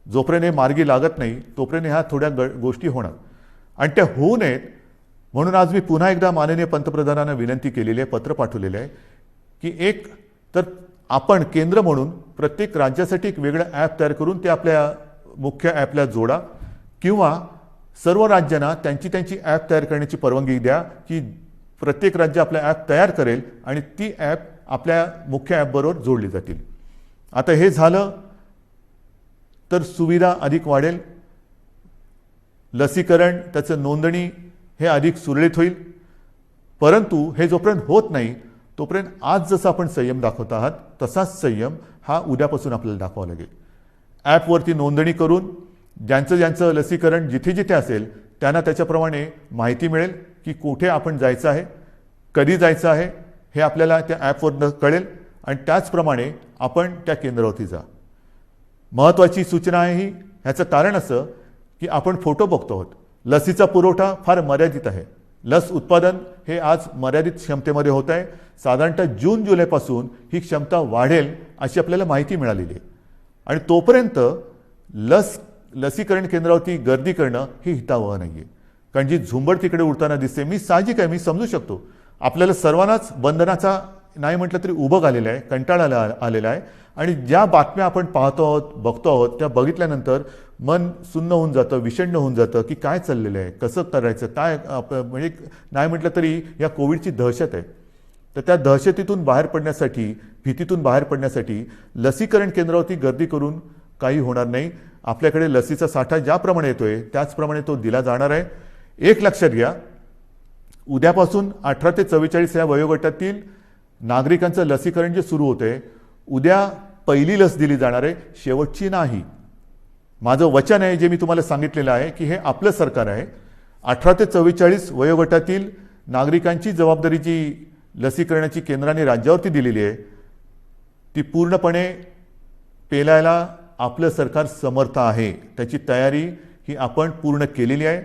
जोपर्यंत हे मार्गी लागत नाही तोपर्यंत ह्या थोड्या गोष्टी होणार आणि त्या होऊ नयेत म्हणून आज मी पुन्हा एकदा माननीय पंतप्रधानांना विनंती केलेली आहे, पत्र पाठवलेलं आहे की एक तर आपण केंद्र म्हणून प्रत्येक राज्यासाठी एक वेगळं ॲप तयार करून ते आपल्या मुख्य ॲपला जोडा किंवा सर्व राज्यांना त्यांची ॲप तयार करण्याची परवानगी द्या की प्रत्येक राज्य आपला ॲप तयार करेल आणि ती ॲप आपल्या मुख्य ॲपबरोबर जोडली जातील. आता हे झालं तर सुविधा अधिक वाढेल, लसीकरण, त्याचं नोंदणी हे अधिक सुरळीत होईल. परंतु हे जोपर्यंत होत नाही तोपर्यंत आज जसं आपण संयम दाखवत आहात तसाच संयम हा उद्यापासून आपल्याला दाखवावा लागेल. ॲपवरती नोंदणी करून ज्यांचं लसीकरण जिथे जिथे असेल त्यांना त्याच्याप्रमाणे माहिती मिळेल की कुठे आपण जायचं आहे, कधी जायचं आहे हे आपल्याला त्या ॲपवरनं कळेल आणि त्याचप्रमाणे आपण त्या केंद्रावरती जा. महत्त्वाची सूचना आहे ही. ह्याचं कारण असं की आपण फोटो बघतो आहोत. लसीचा पुरवठा फार मर्यादित आहे. लस उत्पादन हे आज मर्यादित क्षमतेमध्ये होत आहे. साधारणतः जून जुलैपासून ही क्षमता वाढेल अशी आपल्याला माहिती मिळालेली आहे आणि तोपर्यंत लसीकरण केंद्रावरती गर्दी करणं हे हितावह नाही आहे. कारण जी झुंबड तिकडे उडताना दिसते, मी साहजिक आहे, मी समजू शकतो. आपल्याला सर्वांनाच बंधनाचा नाही म्हटलं तरी उभं आलेलं आहे, कंटाळा आलेला आहे आणि ज्या बातम्या आपण पाहतो आहोत, बघतो आहोत, त्या बघितल्यानंतर मन सुन्न होऊन जातं, विषण्ण होऊन जातं की काय चाललेलं आहे, कसं करायचं, काय म्हणजे नाही म्हटलं तरी या कोविडची दहशत आहे. तर त्या दहशतीतून बाहेर पडण्यासाठी, भीतीतून बाहेर पडण्यासाठी लसीकरण केंद्रावरती गर्दी करून काही होणार नाही. आपल्याकडे लसीचा साठा ज्याप्रमाणे येतोय त्याचप्रमाणे तो दिला जाणार आहे. एक लक्षात घ्या उद्यापासून 18 ते 44 या वयोगटातील नागरिकांचं लसीकरण जे सुरू होते, उद्या पहिली लस दिली जाणार आहे, शेवटची नाही. माझं वचन आहे जे मी तुम्हाला सांगितलेलं आहे की हे आपलं सरकार आहे. 18 ते 44 वयोगटातील नागरिकांची जबाबदारी जी लसीकरणाची केंद्राने राज्यावरती दिलेली आहे ती पूर्णपणे पेलायला आपलं सरकार समर्थ आहे. त्याची तयारी ही आपण पूर्ण केलेली आहे.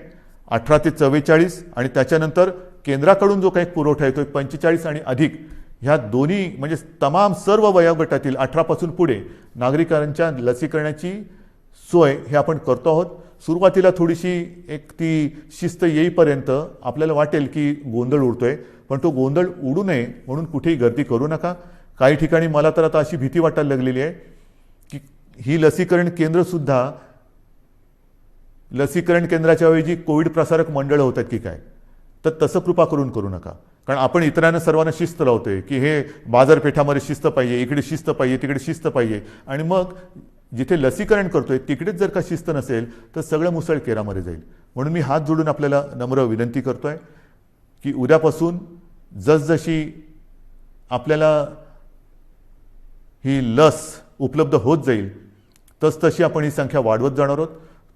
18 ते 44 आणि त्याच्यानंतर केंद्राकडून जो काही पुरवठा येतो 45 आणि अधिक, ह्या दोन्ही म्हणजे तमाम सर्व वयोगटातील 18 पासून पुढे नागरिकांच्या लसीकरणाची सोय हे आपण करतो आहोत. सुरुवातीला थोडीशी एक ती शिस्त येईपर्यंत आपल्याला वाटेल की गोंधळ उडतोय, पण तो गोंधळ उडू नये म्हणून कुठेही गर्दी करू नका. काही ठिकाणी मला तर आता अशी भीती वाटायला लागलेली आहे की ही लसीकरण केंद्रसुद्धा लसीकरण केंद्राच्या ऐवजी कोविड प्रसारक मंडळ होतात की काय. तर तसं कृपा करून करू नका, कारण आपण इतरांना सर्वांना शिस्त लावतोय की हे बाजारपेठामध्ये शिस्त पाहिजे, इकडे शिस्त पाहिजे, तिकडे शिस्त पाहिजे, आणि मग जिथे लसीकरण करतोय तिकडेच जर का शिस्त नसेल तर सगळं मुसळ केरामध्ये जाईल. म्हणून मी हात जोडून आपल्याला नम्र विनंती करतोय की उद्यापासून जसजशी आपल्याला ही लस उपलब्ध होत जाईल तसतशी आपण ही संख्या वाढवत जाणार आहोत.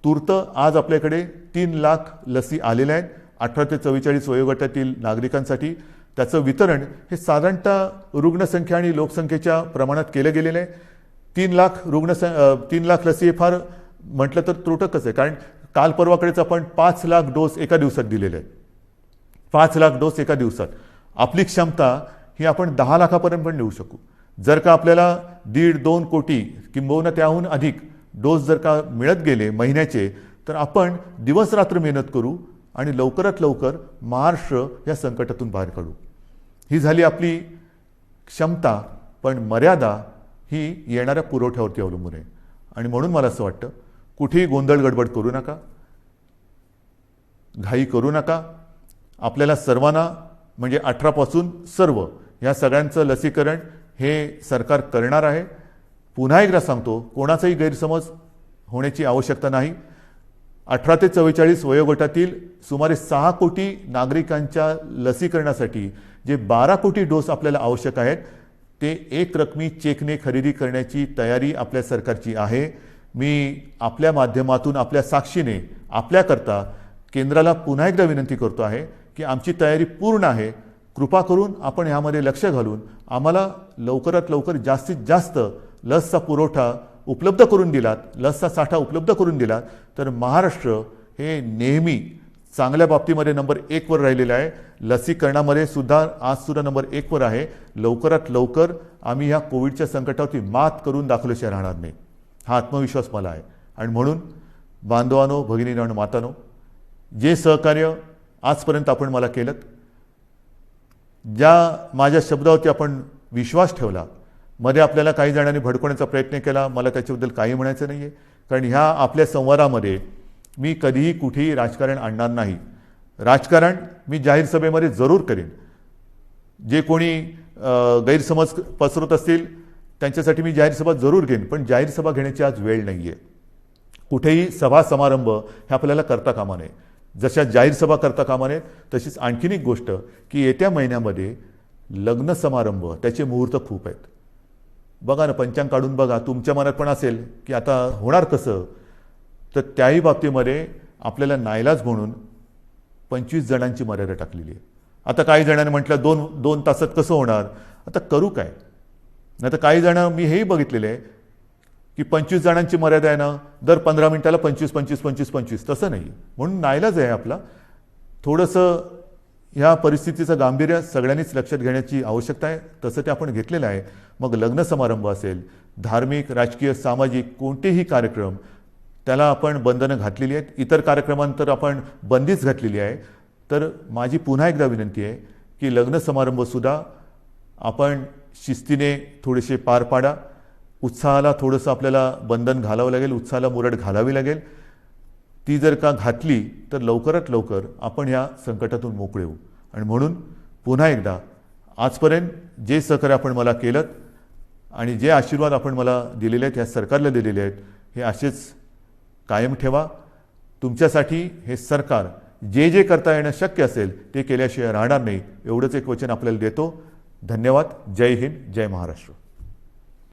तूर्त आज आपल्याकडे 3 लाख लसी आलेल्या आहेत 18 ते 44 वयोगटातील नागरिकांसाठी. त्याचं वितरण हे साधारणतः रुग्णसंख्या आणि लोकसंख्येच्या प्रमाणात केलं गेलेलं आहे. 3 लाख लसी हे फार म्हटलं तर त्रुटकच आहे, कारण काल परवाकडेच आपण 5 लाख डोस एका दिवसात दिलेले आहेत. 5 लाख डोस एका दिवसात. आपली क्षमता ही आपण 10 लाखापर्यंत पण नेऊ शकू. जर का आपल्याला 1.5-2 कोटी किंबहुना त्याहून अधिक डोस जर का मिळत गेले महिन्याचे, तर आपण दिवस रात्र मेहनत करू आणि लवकरात लवकर महाराष्ट्र या संकटातून बाहेर काढू. ही झाली आपली क्षमता, पण मर्यादा ही येणाऱ्या पुरवठ्यावरती अवलंबून आहे. आणि म्हणून मला असं वाटतं कुठेही गोंधळ गडबड करू नका, घाई करू नका. आपल्याला सर्वांना म्हणजे 18 पासून सर्व या सगळ्यांचं लसीकरण हे सरकार करणार आहे. पुन्हा एकदा सांगतो, कोणाचाही गैरसमज होण्याची आवश्यकता नाही. 18 ते 44 वयोगटातील सुमारे 6 कोटी नागरिकांच्या लसीकरणासाठी जे 12 कोटी डोस आपल्याला आवश्यक आहेत ते एक रकमी चेकने खरेदी करण्याची तयारी आपल्या सरकारची आहे. मी आपल्या माध्यमातून आपल्या साक्षीने आपल्याकरता केंद्राला पुन्हा एकदा विनंती करतो आहे की आमची तयारी पूर्ण आहे. कृपा करून आपण ह्यामध्ये लक्ष घालून आम्हाला लवकरात लवकर जास्तीत जास्त लसचा पुरवठा उपलब्ध करून दिलात, लसचा साठा उपलब्ध करून दिलात, तर महाराष्ट्र हे नेहमी चांगल्या बाबतीमध्ये नंबर 1 वर राहिलेलं आहे. लसीकरणामध्ये सुद्धा आजसुद्धा नंबर 1 वर आहे. लवकरात लवकर आम्ही ह्या कोविडच्या संकटावरती मात करून दाखवल्याशिवाय राहणार नाही, हा आत्मविश्वास मला आहे. आणि म्हणून बांधवांनो, भगिनींनो आणि मातांनो, जे सहकार्य आजपर्यंत आपण मला केलं, ज्या माझ्या शब्दावरती आपण विश्वास ठेवला, मध्ये आपल्याला काही जणांनी भडकवण्याचा प्रयत्न केला, मला त्याच्याबद्दल काही म्हणायचं नाही आहे. कारण ह्या आपल्या संवादामध्ये मी कधीही कुठेही राजकारण आणणार नाही. राजकारण मी जाहीर सभेमध्ये जरूर करेन. जे कोणी गैरसमज पसरवत असतील त्यांच्यासाठी मी जाहीर सभा जरूर घेईन, पण जाहीर सभा घेण्याची आज वेळ नाही आहे. कुठेही सभा समारंभ हे आपल्याला करता कामा नये. जशा जाहीर सभा करता कामा नये, तशीच आणखीन एक गोष्ट की येत्या महिन्यामध्ये लग्न समारंभ त्याचे मुहूर्त खूप आहेत. बघा ना, पंचांग काढून बघा, तुमच्या मनात पण असेल की आता होणार कसं, तर त्याही बाबतीमध्ये आपल्याला नाईलाज म्हणून 25 जणांची मर्यादा टाकलेली आहे. आता काही जणांनी म्हटलं 2 तासात कसं होणार, आता करू काय. नाही तर काही जण मी हेही बघितलेले आहे की 25 जणांची मर्यादा आहे ना, दर 15 मिनिटाला 25. तसं नाही. म्हणून नाईलाज आहे आपला. थोडंसं ह्या परिस्थितीचं गांभीर्य सगळ्यांनीच लक्षात घेण्याची आवश्यकता आहे. तसं ते आपण घेतलेलं आहे. मग लग्न समारंभ असेल, धार्मिक, राजकीय, सामाजिक कोणतेही कार्यक्रम, त्याला आपण बंधनं घातलेली आहेत. इतर कार्यक्रमांतर आपण बंदीच घातलेली आहे. तर माझी पुन्हा एकदा विनंती आहे की लग्न समारंभसुद्धा आपण शिस्तीने थोडेसे पार पाडा. उत्साहाला थोडंसं आपल्याला बंधन घालावं लागेल, उत्साहाला मुरड घालावी लागेल. ती जर का घातली तर लवकरात लवकर आपण ह्या संकटातून मोकळे होऊ. आणि म्हणून पुन्हा एकदा आजपर्यंत जे सहकार्य आपण मला केलं आणि जे आशीर्वाद आपण मला दिलेले आहेत, ह्या सरकारला दिलेले आहेत, हे असेच कायम ठेवा. तुमच्यासाठी हे सरकार जे जे करता येणं शक्य असेल ते केल्याशिवाय राहणार नाही एवढंच एक वचन आपल्याला देतो. धन्यवाद. जय हिंद, जय महाराष्ट्र.